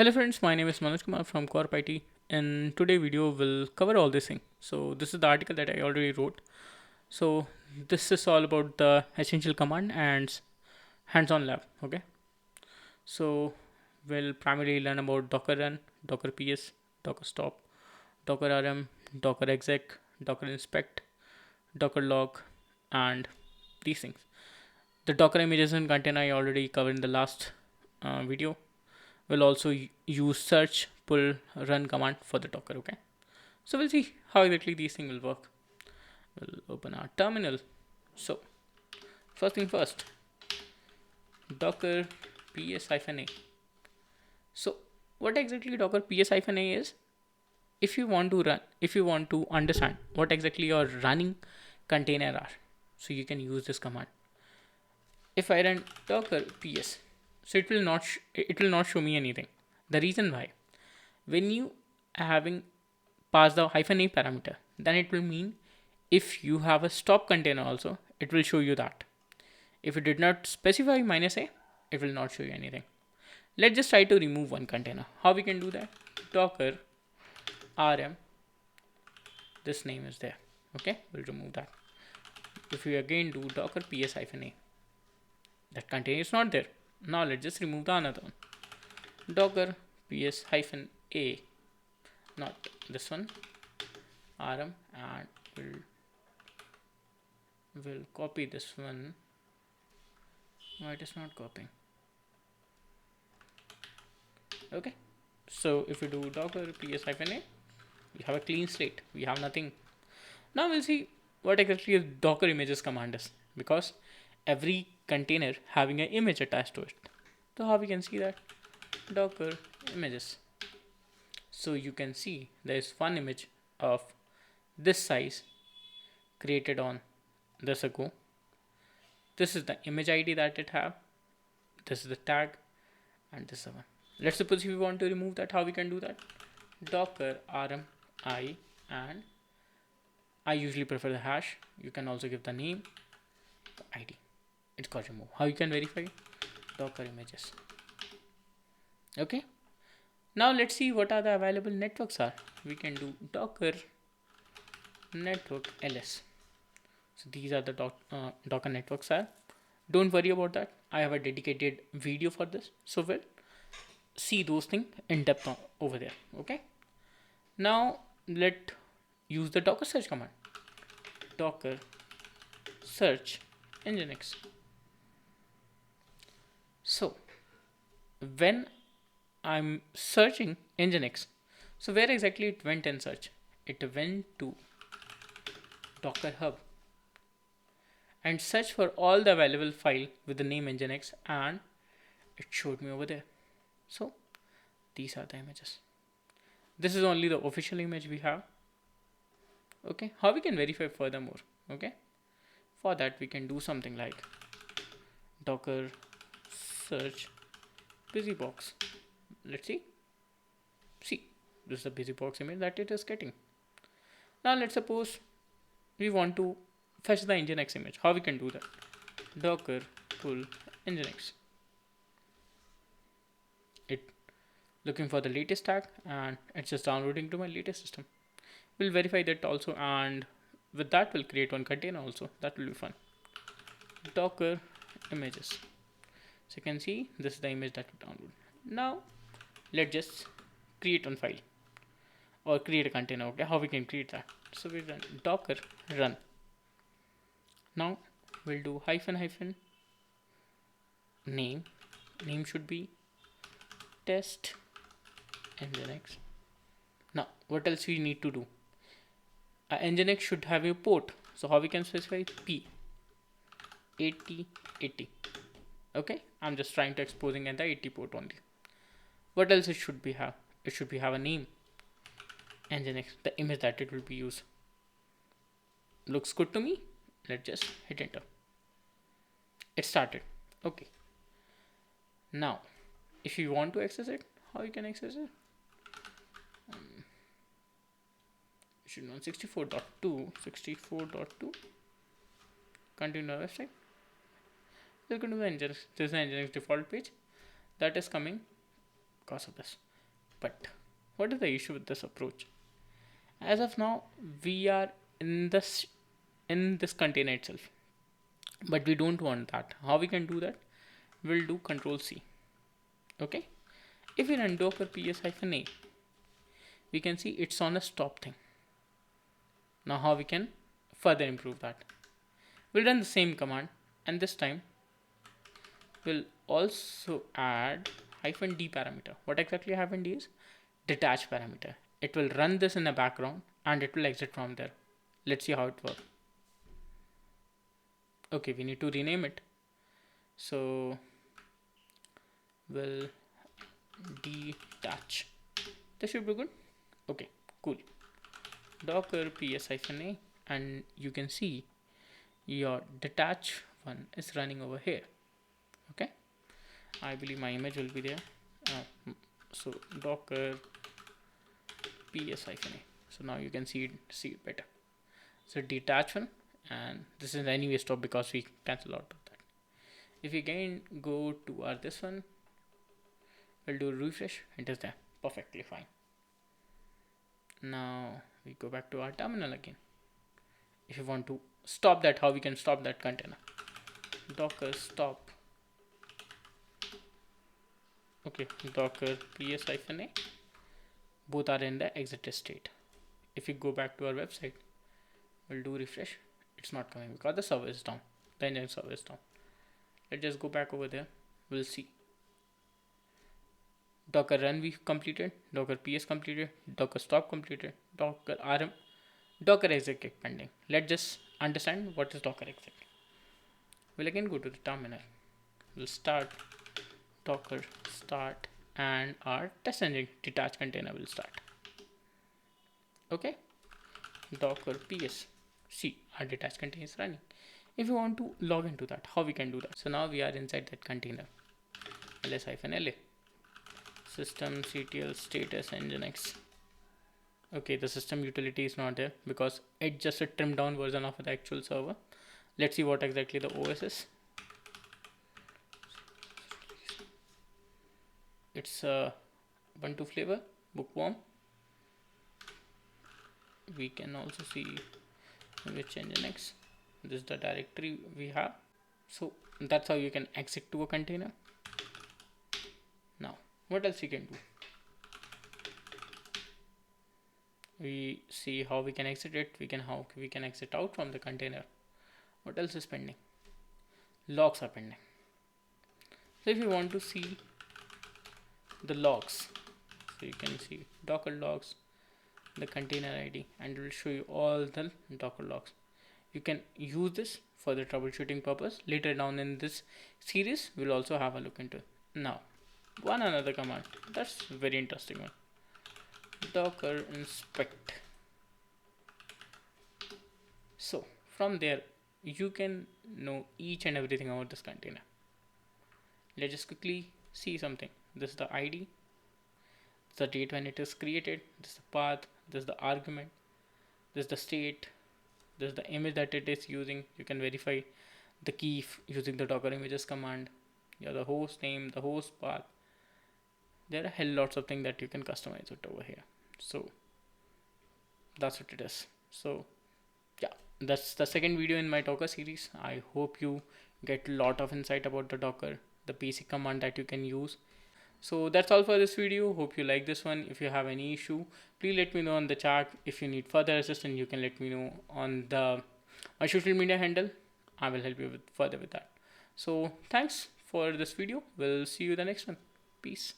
Hello friends, my name is Manoj Kumar from Corp IT, and today video will cover all this thing. So this is the article that I already wrote. So this is all about the essential command and hands-on lab. Okay. So we'll primarily learn about Docker run, Docker PS, Docker stop, Docker RM, Docker exec, Docker inspect, Docker log, and these things. The Docker images and container I already covered in the last video. We'll also use search, pull, run command for the Docker. Okay. So we'll see how exactly these things will work. We'll open our terminal. So first thing first, Docker ps-a. So what exactly Docker ps-a is? If you want to run, if you want to understand what exactly your running container are, so you can use this command. If I run Docker ps, so it will not show me anything. The reason why, when you having pass the -a parameter, then it will mean if you have a stop container also, it will show you that. If you did not specify -a, it will not show you anything. Let's just try to remove one container. How we can do that? Docker rm, this name is there. Okay, we'll remove that. If we again do Docker ps-a, that container is not there. Now let's just remove the another one. Docker ps-a, not this one, rm, and we'll copy this one. Why it is not copying? Okay, so if we do Docker ps-a, we have a clean slate. We have nothing. Now we'll see what exactly a Docker images command is, because every container having an image attached to it. So how we can see that? Docker images. So you can see there is one image of this size created on this ago. This is the image ID that it have. This is the tag, and this is the one. Let's suppose if we want to remove that, how we can do that? Docker rm I, and I usually prefer the hash. You can also give the name, the ID. It's got removed. How you can verify? Docker images. Okay. Now let's see what are the available networks are. We can do Docker network ls. So these are the Docker networks are. Don't worry about that. I have a dedicated video for this. So we'll see those things in depth over there. Okay. Now let's use the Docker search command. Docker search nginx. So when I'm searching nginx, so where exactly it went and search? It went to Docker hub and search for all the available file with the name nginx, and it showed me over there. So these are the images. This is only the official image we have. Okay, how we can verify furthermore? Okay, for that we can do something like Docker search busybox. Let's see. This is the busybox image that it is getting. Now let's suppose we want to fetch the nginx image. How we can do that? Docker pull nginx. It looking for the latest tag, and it's just downloading to my latest system. We'll verify that also, and with that we'll create one container also. That will be fun. Docker images. So you can see this is the image that we download. Now let's just create one file or create a container. Okay, how we can create that? So we run Docker run. Now we'll do --, name. Name should be test nginx. Now what else we need to do? Nginx should have a port. So how we can specify? P 8080. Okay, I'm just trying to exposing at the 80 port only. What else it should be have? It should be have a name nginx, the image that it will be used. Looks good to me. Let's just hit enter. It started. Okay, now if you want to access it, how you can access it? You should know 64.2 continue our website. Welcome to the nginx. This is the nginx default page that is coming because of this. But what is the issue with this approach? As of now, we are in this container itself, but we don't want that. How we can do that? We'll do Control C. Okay. If we run docker ps-a, we can see it's on a stop thing. Now how we can further improve that? We'll run the same command, and this time we'll also add -d parameter. What exactly -d is? Detach parameter. It will run this in the background and it will exit from there. Let's see how it works. Okay, we need to rename it. So we'll detach. This should be good. Okay, cool. Docker ps-a, and you can see your detach one is running over here. Okay, I believe my image will be there. So docker ps-a. So now you can see it better. So detach one, and this is anyway stop because we cancel out of that. If we again go to our this one, we'll do a refresh. It is there perfectly fine. Now we go back to our terminal again. If you want to stop that, how we can stop that container? Docker stop. Okay, docker ps-a, both are in the exit state. If you go back to our website, we'll do refresh. It's not coming because the server is down, the engine server is down. Let's just go back over there. We'll see. Docker run we completed, docker ps completed, docker stop completed, docker rm, docker exec pending. Let's just understand what is docker exec. We'll again go to the terminal. We'll start docker start, and our test engine detached container will start. Okay, docker ps. See, our detached container is running. If you want to log into that, how we can do that? So now we are inside that container. ls-la systemctl status nginx. Okay, the system utility is not there because it's just a trimmed down version of the actual server. Let's see what exactly the OS is. It's a Ubuntu flavor, bookworm. We can also see which nginx. This is the directory we have. So that's how you can exit to a container. Now what else you can do? We see how we can exit it. How we can exit out from the container. What else is pending? Logs are pending. So if you want to see the logs, so you can see docker logs, the container ID, and it will show you all the docker logs. You can use this for the troubleshooting purpose. Later down in this series, we'll also have a look into it. Now, another command that's very interesting one. Docker inspect. So from there, you can know each and everything about this container. Let's just quickly see something. This is the ID, the date when it is created, this is the path, this is the argument, this is the state, this is the image that it is using. You can verify the key using the docker images command. Yeah, the host name, the host path. There are hell lots of things that you can customize it over here. So that's what it is. So yeah, that's the second video in my docker series. I hope you get a lot of insight about the docker, the basic command that you can use. So that's all for this video. Hope you like this one. If you have any issue, please let me know on the chat. If you need further assistance, you can let me know on my social media handle. I will help you further with that. So thanks for this video. We'll see you the next one. Peace.